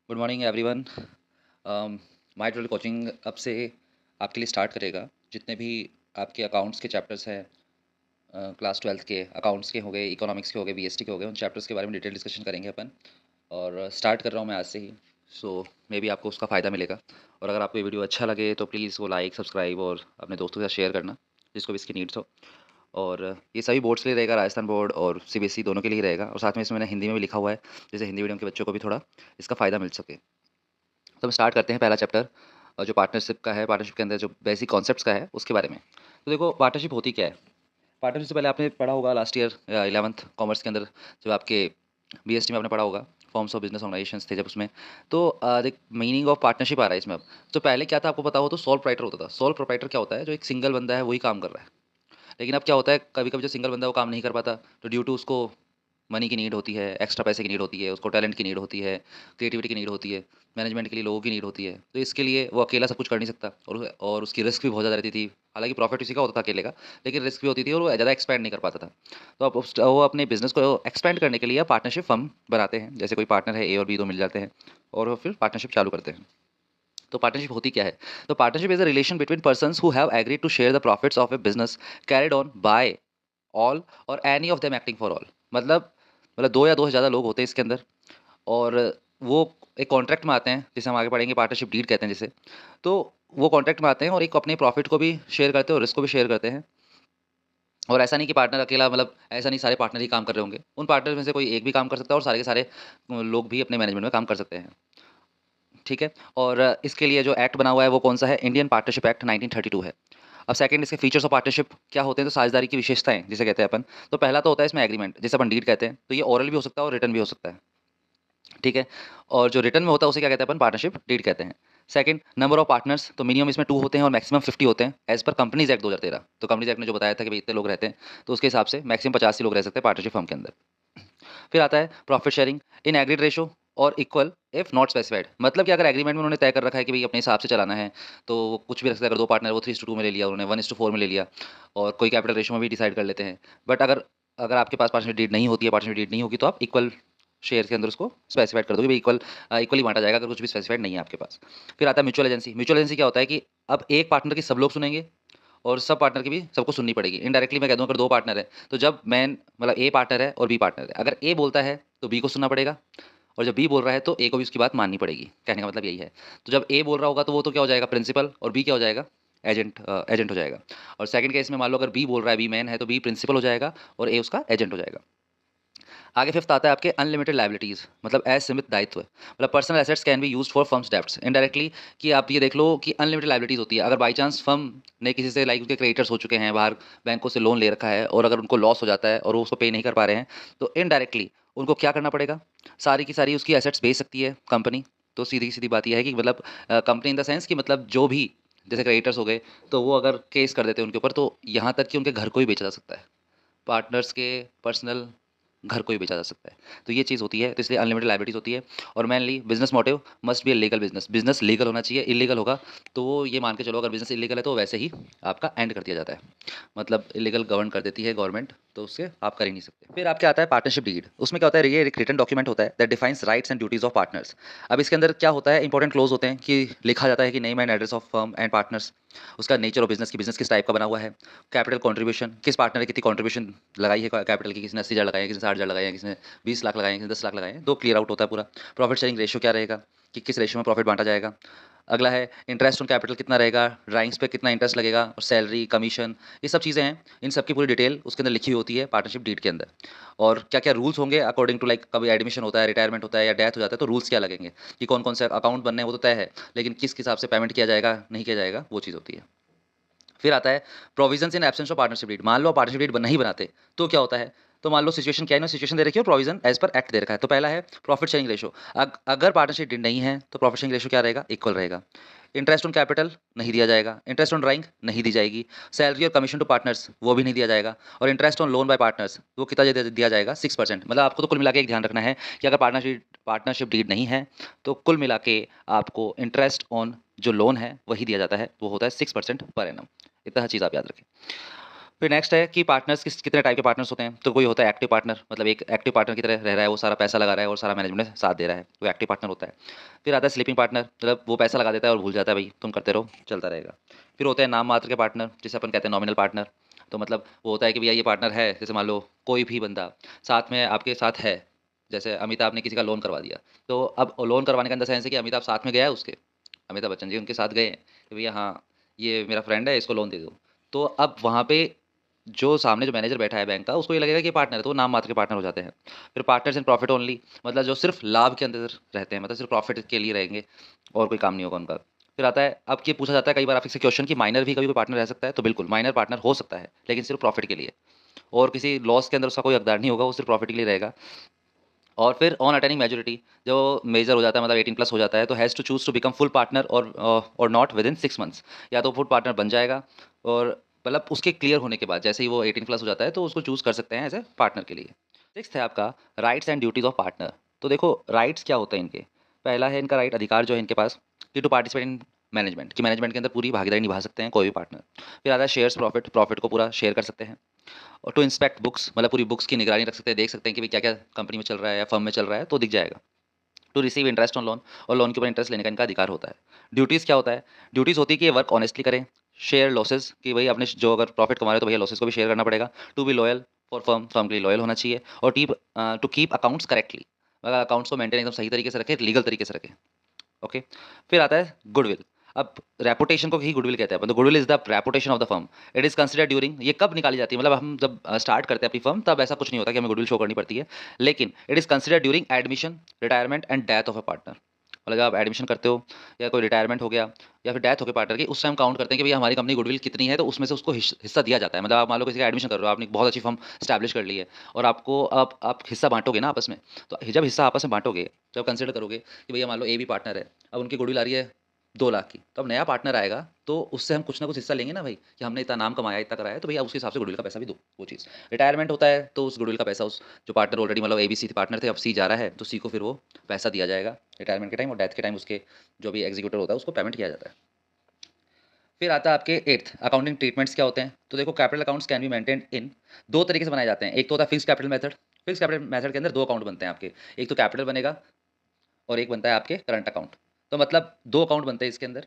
Good morning everyone. My trail coaching अब से आपके लिए स्टार्ट करेगा। जितने भी आपके अकाउंट्स के चैप्टर्स हैं, क्लास ट्वेल्थ के अकाउंट्स के हो गए, इकोनॉमिक्स के हो गए, बीएसटी के हो गए, उन चैप्टर्स के बारे में डिटेल डिस्कशन करेंगे अपन। और स्टार्ट कर रहा हूँ मैं आज से ही। सो मे बी आपको उसका फ़ायदा मिलेगा। और अगर आपको ये वीडियो अच्छा लगे तो प्लीज़ वो लाइक सब्सक्राइब और अपने दोस्तों के साथ शेयर करना, जिसको भी इसकी नीड्स हो। और ये सभी बोर्ड्स के लिए रहेगा, राजस्थान बोर्ड और सीबीएसई दोनों के लिए रहेगा। और साथ में इसमें मैंने हिंदी में भी लिखा हुआ है, जैसे हिंदी मीडियम के बच्चों को भी थोड़ा इसका फ़ायदा मिल सके। तो हम स्टार्ट करते हैं पहला चैप्टर, जो पार्टनरशिप का है। पार्टनरशिप के अंदर जो बेसिक कॉन्सेप्ट्स का है उसके बारे में। तो देखो, पार्टनरशिप होती क्या है। पार्टनरशिप से पहले आपने पढ़ा होगा लास्ट ईयर या 11th कॉमर्स के अंदर, जब आपके बीएसटी में आपने पढ़ा होगा फॉर्म्स ऑफ बिजनेस ऑर्गेनाइजेशंस थे जब उसमें। तो देख, मीनिंग ऑफ पार्टनरशिप आ रहा है इसमें अब। तो पहले क्या था आपको पता हो तो सोल प्रोप्राइटर होता था। सोल प्रोप्राइटर क्या होता है, जो एक सिंगल बंदा है वही काम कर रहा है। लेकिन अब क्या होता है, कभी कभी जो सिंगल बंदा है वो काम नहीं कर पाता, तो ड्यू टू उसको मनी की नीड होती है, एक्स्ट्रा पैसे की नीड होती है, उसको टैलेंट की नीड होती है, क्रिएटिविटी की नीड होती है, मैनेजमेंट के लिए लोगों की नीड होती है। तो इसके लिए वो अकेला सब कुछ कर नहीं सकता, और उसकी रिस्क भी बहुत ज़्यादा रहती थी। हालांकि प्रॉफिट उसी का होता था अकेले का, लेकिन रिस्क भी होती थी और वो ज़्यादा एक्सपैंड नहीं कर पाता था। तो अब वो अपने बिजनेस को एक्सपैंड करने के लिए पार्टनरशिप फर्म बनाते हैं। जैसे कोई पार्टनर है, ए और बी दो मिल जाते हैं और वो फिर पार्टनरशिप चालू करते हैं। तो पार्टनरशिप होती क्या है। तो partnership is a relation between persons who have agreed to share the profits of a business carried on by all और any of them acting for all. मतलब दो या दो से ज़्यादा लोग होते हैं इसके अंदर, और वो एक कॉन्ट्रैक्ट में आते हैं, जिसे हम आगे पढ़ेंगे पार्टनरशिप डीड कहते हैं जिसे। तो वो कॉन्ट्रैक्ट में आते हैं और एक अपने प्रॉफिट को भी शेयर करते हैं और रिस्क को भी शेयर करते हैं। और ऐसा नहीं कि पार्टनर अकेला, मतलब ऐसा नहीं सारे पार्टनर ही काम कर रहे होंगे। उन पार्टनर में से कोई एक भी काम कर सकता है और सारे के सारे लोग भी अपने मैनेजमेंट में काम कर सकते हैं। ठीक है। और इसके लिए जो एक्ट बना हुआ है वो कौन सा है, इंडियन पार्टनरशिप एक्ट 1932 है। अब सेकंड, इसके फीचर्स ऑफ पार्टनरशिप क्या होते हैं, तो साझेदारी की विशेषताएं जिसे कहते हैं अपन। तो पहला तो होता है इसमें एग्रीमेंट, जिसे अपन डीड कहते हैं। तो ये ओरल भी हो सकता है और रिटर्न भी हो सकता है। ठीक है। और जो रिटर्न में होता है उसे क्या कहते हैं अपन, पार्टनरशिप डीड कहते हैं। सेकंड, नंबर ऑफ पार्टनर्स, तो मिनिमम इसमें 2 होते हैं और मैक्सिमम 50 होते हैं, एज पर कंपनीज एक्ट 2013। तो कंपनीज एक्ट ने जो बताया था कि भाई इतने लोग रहते हैं, तो उसके हिसाब से मैक्सिमम 50 ही लोग रह सकते हैं पार्टनरशिप फर्म के अंदर। फिर आता है प्रॉफिट शेयरिंग इन एग्रीड रेशो और इक्वल इफ नॉट स्पेसिफाइड। मतलब कि अगर एग्रीमेंट में उन्होंने तय कर रखा है कि भाई अपने हिसाब से चलाना है, तो वो कुछ भी रख सकते हैं। अगर दो पार्टनर वो 3:2 में ले लिया, उन्होंने 1:4 में ले लिया, और कोई कैपिटल रेशो में भी डिसाइड कर लेते हैं। बट अगर अगर आपके पास पार्टनरशिप डीड नहीं होती है, पार्टनरशिप डीड नहीं होगी, तो आप इक्वल शेयर के अंदर उसको स्पेसिफाइड कर दोगे भाई, इक्वली बांटा जाएगा अगर कुछ भी स्पेसिफाइड नहीं है आपके पास। फिर आता है म्यूचुअल एजेंसी। म्यूचुअल एजेंसी क्या होता है कि अब एक पार्टनर की सब लोग सुनेंगे और सब पार्टनर की भी सबको सुननी पड़ेगी। इनडायरेक्टली मैं कह दूं, अगर दो पार्टनर है तो जब मैन मतलब ए पार्टनर है और बी पार्टनर है, अगर ए बोलता है तो बी को सुनना पड़ेगा, और जब बी बोल रहा है तो ए को भी उसकी बात माननी पड़ेगी। कहने का मतलब यही है। तो जब ए बोल रहा होगा तो वो तो क्या हो जाएगा, प्रिंसिपल, और बी क्या हो जाएगा, एजेंट हो जाएगा। और सेकंड केस में मान लो अगर बी बोल रहा है, बी मैन है, तो बी प्रिंसिपल हो जाएगा और ए उसका एजेंट हो जाएगा। आगे फिफ्थ आता है आपके अनलिमिटेड लाइबिलिटीज, मतलब असीमित दायित्व। मतलब personal assets can be used for firms debts indirectly. कि आप ये देख लो कि अनलिमिटेड लाइबिलिटीज होती है। अगर बाई चांस फर्म ने किसी से, लाइक उसके क्रेडिटर्स हो चुके हैं बाहर, बैंकों से लोन ले रखा है, और अगर उनको लॉस हो जाता है और वो उसको पे नहीं कर पा रहे हैं, तो इनडायरेक्टली उनको क्या करना पड़ेगा, सारी की सारी उसकी एसेट्स बेच सकती है कंपनी। तो सीधी सीधी बात यह है कि मतलब कंपनी इन द सेंस कि मतलब जो भी, जैसे क्रेडिटर्स हो गए, तो वो अगर केस कर देते हैं उनके ऊपर, तो यहाँ तक कि उनके घर को ही बेचा जा सकता है। पार्टनर्स के पर्सनल घर को ही बेचा जा सकता है। तो ये चीज़ होती है, तो इसलिए अनलिमिटेड लाइबिलिटीज होती है। और mainly business motive must be a legal business. Business legal होना चाहिए, इलीगल होगा तो वो ये मान के चलो, अगर बिजनेस इलीगल है तो वैसे ही आपका एंड कर दिया जाता है। मतलब इलीगल गवर्न कर देती है गवर्नमेंट, तो उससे आप कर ही नहीं सकते। फिर आपके आता है पार्टनरशिप डीड। उसमें क्या होता है, ये एक रिटन डॉक्यूमेंट होता है that defines rights and duties of partners. अब इसके अंदर क्या होता है, इंपॉर्टेंट क्लोज होते हैं कि लिखा जाता है कि name and address of firm and partners, उसका नेचर ऑफ बिजनेस की बिजनेस किस टाइप का बना हुआ है, कैपिटल कंट्रीब्यूशन, किस पार्टनर ने कितनी कंट्रीब्यूशन लगाई है कैपिटल की, किसने 80,000 लगाए हैं, किसने 60,000 लगाए हैं, किसने 20 लाख लगाए हैं, किसने 10 लाख लगाए हैं, तो क्लियर आउट होता है पूरा। प्रॉफिट शेयरिंग रेशियो क्या रहेगा, कि किस रेशियो में प्रॉफिट बांटा जाएगा। अगला है इंटरेस्ट ऑन कैपिटल कितना रहेगा, ड्राइंग्स पे कितना इंटरेस्ट लगेगा, और सैलरी कमीशन, ये सब चीज़ें हैं। इन सब की पूरी डिटेल उसके अंदर लिखी हुई होती है पार्टनरशिप डीड के अंदर। और क्या क्या रूल्स होंगे अकॉर्डिंग टू, लाइक कभी एडमिशन होता है, रिटायरमेंट होता है या डेथ हो जाता है, तो रूल्स क्या लगेंगे, कि कौन कौन से अकाउंट बनने हैं वो तो तय है, लेकिन किस हिसाब से पेमेंट किया जाएगा नहीं किया जाएगा वो चीज़ होती है। फिर आता है provisions in absence of partnership deed. मान लो पार्टनरशिप डीड नहीं बनाते तो क्या होता है। तो मान लो सिचुएशन क्या है ना, सिचुएशन दे रखी है, provision as per act they रखा है। तो पहला है प्रॉफिट शेयरिंग रेशो। अगर पार्टनरशिप डीड नहीं है तो प्रॉफिट शेयरिंग रेशो क्या रहेगा, इक्वल रहेगा। इंटरेस्ट ऑन कैपिटल नहीं दिया जाएगा, इंटरेस्ट ऑन ड्राइंग नहीं दी जाएगी, सैलरी और कमीशन टू पार्टनर्स वो भी नहीं दिया जाएगा, और interest on loan by partners वो कितना दिया जाएगा, 6%। मतलब आपको तो कुल मिला के एक ध्यान रखना है कि अगर पार्टनरशिप डीड नहीं है तो कुल मिला के आपको इंटरेस्ट ऑन जो लोन है वही दिया जाता है, वो होता है 6% पर एनम। इतना चीज़ आप याद रखें। फिर नेक्स्ट है कि पार्टनर्स कितने टाइप के पार्टनर्स होते हैं। तो कोई होता है एक्टिव पार्टनर, मतलब एक एक्टिव पार्टनर की तरह रह रहा है, वो सारा पैसा लगा रहा है और सारा मैनेजमेंट में साथ दे रहा है, वो एक्टिव पार्टनर होता है। फिर आता है स्लीपिंग पार्टनर, मतलब वो पैसा लगा देता है और भूल जाता है, भाई तुम करते रहो चलता रहेगा। फिर होते हैं नाम मात्र के पार्टनर, जिसे अपन कहते हैं नॉमिनल पार्टनर। तो मतलब वो होता है कि भैया ये पार्टनर है, जैसे मान लो कोई भी बंदा साथ में आपके साथ है, जैसे अमिताभ ने किसी का लोन करवा दिया, तो अब लोन करवाने का अंदर सेंस है कि अमिताभ साथ में गया है उसके, अमिताभ बच्चन जी उनके साथ गए हैं कि भैया हाँ ये मेरा फ्रेंड है, इसको लोन दे दो। तो अब वहाँ पे जो सामने जो मैनेजर बैठा है बैंक का, उसको ये लगेगा कि ये पार्टनर है, तो वो नाम मात्र के पार्टनर हो जाते हैं। फिर पार्टनर्स इन प्रॉफिट ओनली, मतलब जो सिर्फ लाभ के अंदर रहते हैं, मतलब सिर्फ प्रॉफिट के लिए रहेंगे और कोई काम नहीं होगा उनका। फिर आता है, अब ये पूछा जाता है कई बार आपसे क्वेश्चन कि माइनर भी कभी कोई पार्टनर रह सकता है, तो बिल्कुल माइनर पार्टनर हो सकता है, लेकिन सिर्फ प्रॉफिट के लिए, और किसी लॉस के अंदर उसका कोई हकदार नहीं होगा, वो सिर्फ प्रॉफिट के लिए रहेगा। और फिर ऑन अटेनिंग मेजोरिटी, जो मेजर हो जाता है, मतलब 18 प्लस हो जाता है, तो has to choose to become full partner और नॉट विद इन 6 मंथ्स, या तो फुल पार्टनर बन जाएगा, और मतलब उसके क्लियर होने के बाद जैसे ही वो 18 प्लस हो जाता है तो उसको चूज कर सकते हैं एज ए पार्टनर के लिए। सिक्स है आपका rights and duties of partner. तो देखो राइट्स क्या होते हैं इनके। पहला है इनका राइट, अधिकार जो है इनके पास कि टू पार्टिसिपेट इन मैनेजमेंट, कि मैनेजमेंट के अंदर पूरी भागीदारी निभा सकते हैं कोई भी पार्टनर। फिर आता है शेयर्स प्रॉफिट, प्रॉफिट को पूरा शेयर कर सकते हैं। और टू इंस्पेक्ट बुक्स, मतलब पूरी बुक्स की निगरानी रख सकते हैं, देख सकते हैं कि भाई क्या क्या कंपनी में चल रहा है या फर्म में चल रहा है, तो दिख जाएगा। To receive interest on loan, और लोन के ऊपर इंटरेस्ट लेने का इनका अधिकार होता है। ड्यूटीज़ क्या होता है, ड्यूटीज़ होती है कि ये वर्क ऑनेस्टली करें। शेयर लॉसेज, कि भाई अपने जो अगर प्रॉफिट कमा रहे हो तो भैया लॉसेज को भी शेयर करना पड़ेगा। To be loyal for firm, firm के लिए लॉयल होना चाहिए। और टू कीप अकाउंट्स करेक्टली, मतलब अकाउंट्स को मेंटेन एकदम सही तरीके से रखें, लीगल तरीके से रखें। ओके। फिर आता है गुडविल। अब रेपुटेशन को ही गुडविल कहते हैं अपन, तो goodwill is the reputation of the firm. It is consider during, ये कब निकाली जाती है, मतलब हम जब स्टार्ट करते हैं अपनी फर्म तब ऐसा कुछ नहीं होता कि हमें गुडविल शो करनी पड़ती है, लेकिन it is consider during admission, retirement and death of a partner. मतलब जब आप एडमिशन करते हो या कोई रिटायरमेंट हो गया या फिर डेथ हो गई पार्टनर की, उस टाइम काउंट करते हैं कि भैया हमारी कंपनी गुडविल कितनी है, तो उसमें से उसको हिस्सा दिया जाता है। मतलब आप मान लो किसी का एडमिशन कर रहे हो, आपने एक बहुत अच्छी फर्म स्टैब्लिश कर ली है, और आपको आप हिस्सा बांटोगे ना आपस में, तो जब हिस्सा आपस में बांटोगे, जब कंसिडर करोगे कि भैया मान लो ए भी पार्टनर है, अब उनकी गुडविल आ रही है 2 लाख की, तो अब नया पार्टनर आएगा तो उससे हम कुछ ना कुछ हिस्सा लेंगे ना भाई, कि हमने इतना नाम कमाया, इतना कराया, तो भैया उसके हिसाब से गुडविल का पैसा भी दो। वो चीज़ रिटायरमेंट होता है, तो उस गुडविल का पैसा उस जो पार्टनर ऑलरेडी मतलब ए बी सी पार्टनर थे, अब सी जा रहा है, तो सी को फिर वो पैसा दिया जाएगा रिटायरमेंट के टाइम, और डेथ के टाइम उसके जो भी एग्जीक्यूटर होता है उसको पेमेंट किया जाता है। फिर आता है आपके एट्थ, अकाउंटिंग ट्रीटमेंट्स क्या होते हैं। तो देखो capital accounts can be maintain इन 2 तरीके से बनाए जाते हैं। एक तो होता है fix capital method. Fix capital method के अंदर 2 अकाउंट बनते हैं आपके, एक तो कैपिटल बनेगा और एक बनता है आपके करंट अकाउंट। तो मतलब 2 अकाउंट बनते हैं इसके अंदर,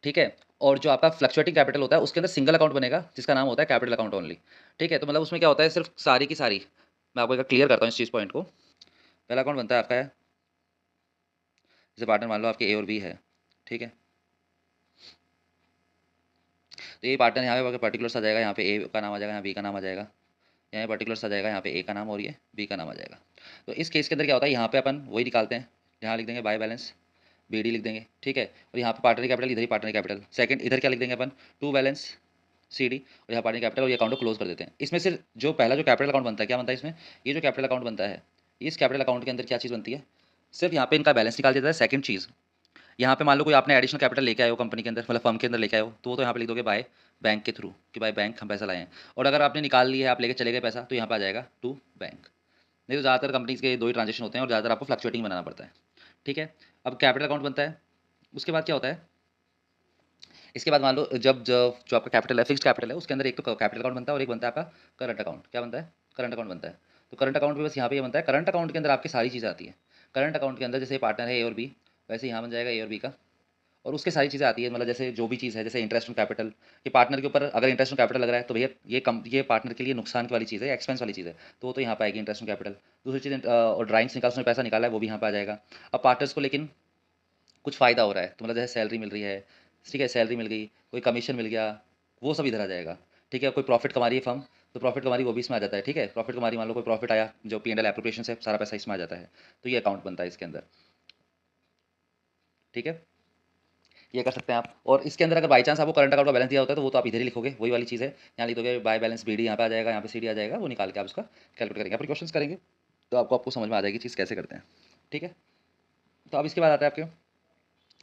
ठीक है। और जो आपका फ्लक्चुएटिंग कैपिटल होता है उसके अंदर सिंगल अकाउंट बनेगा जिसका नाम होता है कैपिटल अकाउंट ओनली, ठीक है। तो मतलब उसमें क्या होता है, सिर्फ सारी की सारी, मैं आपको एक क्लियर करता हूँ इस चीज़ पॉइंट को। पहला अकाउंट बनता है आपका है, जैसे पार्टनर मान लो आपके ए और बी है, ठीक है। तो ये पार्टनर यहाँ पे पर्टिकुलर्स आ जाएगा, यहाँ पे ए का नाम आ जाएगा, यहाँ बी का नाम आ जाएगा, यहाँ पर्टिकुलर्स आ जाएगा, यहाँ पे ए का नाम और ये बी का नाम आ जाएगा। तो इस केस के अंदर क्या होता है, यहाँ पे अपन वही निकालते हैं, यहाँ लिख देंगे बाय बैलेंस बी डी लिख देंगे, ठीक है। और यहाँ पे पार्टनर कैपिटल, इधर ही पार्टनर कैपिटल, सेकंड इधर क्या लिख देंगे अपन, टू बैलेंस सी डी, और यहाँ पार्टनर कैपिटल, और ये अकाउंट को क्लोज कर देते हैं। इसमें से जो पहला जो कैपिटल अकाउंट बनता है, क्या बनता है इसमें, ये जो कैपिटल अकाउंट बनता है, इस कैपिटल अकाउंट के अंदर क्या चीज़ बनती है, सिर्फ यहाँ पे इनका बैलेंस निकाल देता है। सेकंड चीज़, यहाँ पे मान लो कोई आपने एडिशनल कैपिटल लेके आए हो कंपनी के अंदर, मतलब फर्म के अंदर लेके आए हो, तो वो तो यहाँ पे लिख दोगे बाय बैंक के थ्रू, कि बाय बैंक हम पैसा लाए हैं। और अगर आपने निकाल लिया है, आप लेके चले गए पैसा, तो यहाँ पे आ जाएगा टू बैंक। नहीं तो ज़्यादातर कंपनीज के 2 ही ट्रांजेक्शन होते हैं, और ज़्यादातर आपको फ्लक्चुएटिंग बनाना पड़ता है, ठीक है। अब कैपिटल अकाउंट बनता है, उसके बाद क्या होता है, इसके बाद मान लो जब जब जो आपका कैपिटल है, फिक्स्ड कैपिटल है, उसके अंदर एक तो कैपिटल अकाउंट बनता है और एक बनता है आपका करंट अकाउंट। क्या बनता है, करंट अकाउंट बनता है। तो करंट अकाउंट भी बस यहाँ पे ये बनता है। करंट अकाउंट के अंदर आपकी सारी चीज़ें आती है। करंट अकाउंट के अंदर जैसे पार्टनर है ए और बी, वैसे यहाँ बन जाएगा ए और बी का, और उसके सारी चीज़ें आती है, मतलब जैसे जो भी चीज़ है, जैसे इंटरेस्ट ऑन कैपिटल, कि पार्टनर के ऊपर अगर इंटरेस्ट ऑन कैपिटल लग रहा है, तो भैया ये पार्टनर के लिए नुकसान की वाली चीज़ है, एक्सपेंस वाली चीज़ है, तो वो तो यहाँ पे आएगी इंटरेस्ट ऑन कैपिटल। दूसरी चीज़ और ड्राइंग्स निकाल, उसने पैसा निकाला है, वो भी यहाँ पे आ जाएगा। अब पार्टनर्स को लेकिन कुछ फ़ायदा हो रहा है, तो मतलब जैसे सैलरी मिल रही है, ठीक है, सैलरी मिल गई, कोई कमीशन मिल गया, वो सब इधर आ जाएगा, ठीक है। कोई प्रॉफिट कमा रही है फर्म, तो प्रॉफिट कमा रही है, वो भी इसमें आ जाता है, ठीक है। प्रॉफिट कमा रही, मान लो कोई प्रॉफिट आया, जो पी एंड एल एप्रोप्रिएशन से सारा पैसा इसमें आ जाता है, तो ये अकाउंट बनता है इसके अंदर, ठीक है। ये कर सकते हैं आप। और इसके अंदर अगर बाई चांस आपको करंट अकाउंट का बैलेंस दिया होता है, तो वो तो आप इधर ही लिखोगे, वही वाली चीज़ है, यहाँ लिखोगे बाय बैलेंस बी डी, यहाँ पे आ जाएगा, यहाँ पे सी डी आ जाएगा, वो निकाल के आप उसका कैलकुलेट करेंगे, अपने क्वेश्चन करेंगे, तो आपको समझ में आ जाएगी चीज़ कैसे करते हैं, ठीक है। तो अब इसके बाद आता है आपके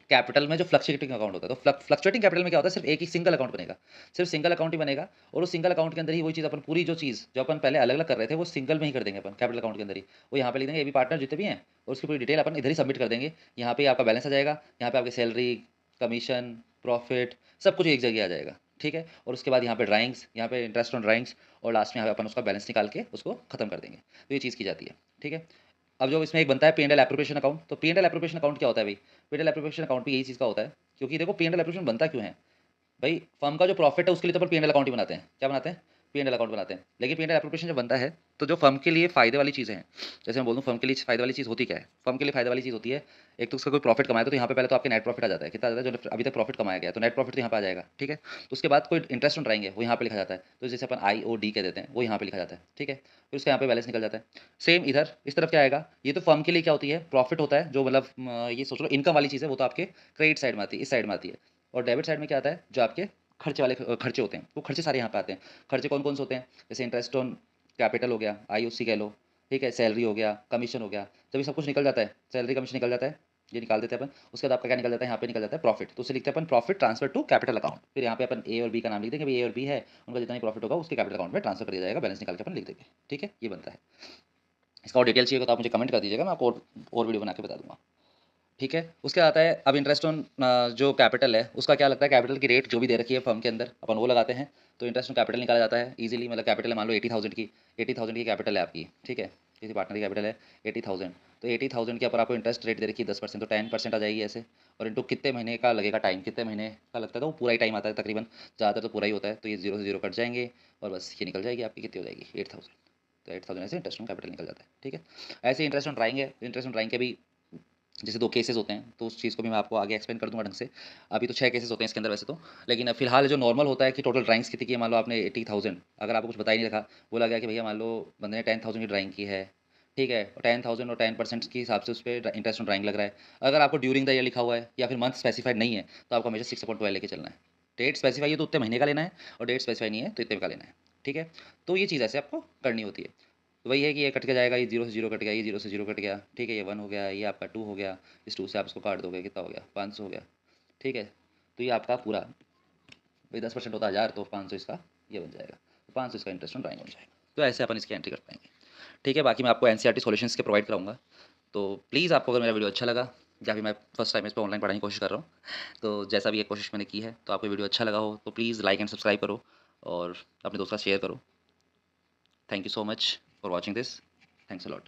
कैपिटल में जो फ्लक्चुएटिंग अकाउंट होता है। तो फ्लक्चुएटिंग कैपिटल में क्या होता है, सिर्फ एक ही सिंगल अकाउंट बनेगा, सिर्फ सिंगल अकाउंट ही बनेगा, और उस सिंगल अकाउंट के अंदर ही वही चीज़ अपन पूरी जो चीज़ जो अपन पहले अलग अलग कर रहे थे, वो सिंगल में ही कर देंगे अपन कैपिटल अकाउंट के अंदर ही। वो यहाँ पे लिख देंगे ए बी पार्टनर जितने भी हैं, और उसकी पूरी डिटेल अपन इधर ही सबमिट कर देंगे। यहाँ पे आपका बैलेंस आ जाएगा, यहाँ पे आपकी सैलरी, कमीशन, प्रॉफिट, सब कुछ एक जगह आ जाएगा, ठीक है? और उसके बाद यहाँ पे ड्राइंग्स, यहाँ पे इंटरेस्ट ऑन ड्राइंग्स और लास्ट में यहाँ पे अपन उसका बैलेंस निकाल के उसको खत्म कर देंगे। तो ये चीज़ की जाती है, ठीक है? अब जो इसमें एक बनता है P&L एप्रोप्रिएशन अकाउंट, तो P&L एप्रोप्रिएशन अकाउंट क्या होता है भाई? P&L एप्रोप्रिएशन अकाउंट भी यही चीज़ का होता है, क्योंकि देखो P&L एप्रोप्रिएशन बनता क्यों है? भाई फर्म का जो प्रॉफिट है उसके लिए तो अपन P&L अकाउंट ही बनाते हैं। क्या बनाते हैं? P&L अकाउंट बनाते हैं। लेकिन P&L एप्रोप्रिएशन जब बनता है तो जो फर्म के लिए फ़ायदे वाली चीज़ें हैं, जैसे मैं बोलूँ फर्म के लिए फ़ायदे वाली चीज़ होती क्या है? फर्म के लिए फ़ायदे वाली चीज़ होती है, एक तो उसका कोई प्रॉफिट कमाया तो यहाँ पे पहले तो आपके नेट प्रॉफिट आ जाता है। कितना आ जाता है? जो अभी तक प्रॉफिट कमाया गया है, तो नेट प्रॉफिट तो यहाँ पे आ जाएगा, ठीक है? तो उसके बाद कोई इंटरेस्ट ऑन ड्राइंग है, वो यहाँ पे लिखा जाता है। तो जैसे अपन IOD कह देते हैं, वो यहाँ पे लिखा जाता है, ठीक है? फिर उसका यहाँ पे बैलेंस निकल जाता है। सेम इधर इस तरफ क्या आएगा? ये तो फर्म के लिए क्या होती है? प्रॉफिट होता है, जो मतलब ये सोच लो इनकम वाली चीज़ है, वो तो आपके क्रेडिट साइड में आती है, इस साइड में आती है। और डेबिट साइड में क्या आता है? जो आपके खर्चे वाले खर्चे होते हैं, वो खर्चे सारे यहाँ पे आते हैं। खर्चे कौन-कौन से होते हैं? जैसे इंटरेस्ट ऑन कैपिटल हो गया, IOC कह लो, ठीक है? सैलरी हो गया, कमीशन हो गया। जब ये सब कुछ निकल जाता है, सैलरी कमीशन निकल जाता है, ये निकाल देते हैं अपन। उसके बाद आपका क्या निकल जाता है? यहाँ पे निकल जाता है प्रॉफिट। तो उसे लिखते हैं अपन profit transfer to capital account. फिर यहाँ पे अपन A और B का नाम लिख देंगे, भई A और B है, उनका जितना भी प्रॉफिट होगा उसके कैपिटल अकाउंट में ट्रांसफर कर दिया जाएगा, बैलेंस निकाल के अपन लिख देंगे। ठीक है? ये बनता है। इसका और डिटेल चाहिए तो आप मुझे कमेंट कर दीजिएगा, मैं आपको और वीडियो बना के बता दूँगा। ठीक है? उसके आता है अब इंटरेस्ट ऑन जो कैपिटल है, उसका क्या लगता है कैपिटल की रेट जो भी दे रखी है फर्म के अंदर, अपन वो लगाते हैं। तो इंटरेस्ट ऑन कैपिटल निकाला जाता है ईज़िली, मतलब कैपिटल है मान लो 80,000 की, 80,000 की कैपिटल है आपकी, ठीक है? किसी पार्टनर की कैपिटल है 80,000, तो 80,000 के ऊपर आपको इंटरेस्ट रेट दे रखी है 10%, तो 10% आ जाएगी ऐसे। और इनटू कितने महीने का लगेगा टाइम, कितने महीने का लगता है, तो वो पूरा ही टाइम आता है तकरीबन, ज़्यादातर तो पूरा ही होता है। तो ये 0 से 0 कट जाएँगे और बस ये निकल जाएगी आपकी, कितनी हो जाएगी 8,000। तो 8,000 ऐसे इंटरेस्ट ऑन कैपिटल निकल जाता है, ठीक है? ऐसे इंटरेस्ट ऑन ड्राइंग है, इंटरेस्ट ऑन ड्राइंग के भी जैसे 2 केसेस होते हैं, तो उस चीज़ को भी मैं आपको आगे एक्सप्लेन कर दूँगा ढंग से। अभी तो 6 केसेस होते हैं इसके अंदर वैसे तो, लेकिन फिलहाल जो नॉर्मल होता है कि टोटल ड्राइंग्स कितनी की है, मान लो आपने 80,000, अगर आपको कुछ बता ही नहीं रखा, बोला गया कि भैया मान लो बंदे ने 10,000 की ड्राइंग की है, ठीक है? और 10,000 और 10% के हिसाब से उस पे इंटरेस्ट ऑन ड्राइंग लग रहा है। अगर आपको ड्यूरिंग द ईयर लिखा हुआ है या फिर मंथ स्पेसिफाइड नहीं है, तो आपको हमेशा 6/12 लेके चलना है। डेट स्पेसिफाई है तो उतने महीने का लेना है, और डेट स्पेसिफाई नहीं है तो इतने का लेना है, ठीक है? तो ये चीज़ ऐसे आपको करनी होती है। तो वही है कि ये कट के जाएगा, ये 0 से 0 कट गया, ये 0 से 0 कट गया, ठीक है? ये 1 हो गया, ये आपका 2 हो गया, इस 2 से आप इसको काट दोगे, कितना हो गया? 500 हो गया, ठीक है? तो ये आपका पूरा भाई 10% होता है 1000, तो 500 इसका ये बन जाएगा। तो 500 इसका इंटरेस्ट ऑन ड्राइंग बन जाएगा। तो ऐसे अपन इसकी एंट्री कर पाएँगे, ठीक है? बाकी मैं आपको NCERT सॉल्यूशंस के प्रोवाइड कराऊँगा। तो प्लीज़ आपको अगर मेरा वीडियो अच्छा लगा, या फिर मैं फर्स्ट टाइम इस पे ऑनलाइन पढ़ाने की कोशिश कर रहा हूँ, तो जैसा भी ये कोशिश मैंने की है, तो आपको वीडियो अच्छा लगा हो तो प्लीज़ लाइक एंड सब्सक्राइब करो और अपने दोस्त के साथ शेयर करो। Thank you so much for watching this. Thanks a lot.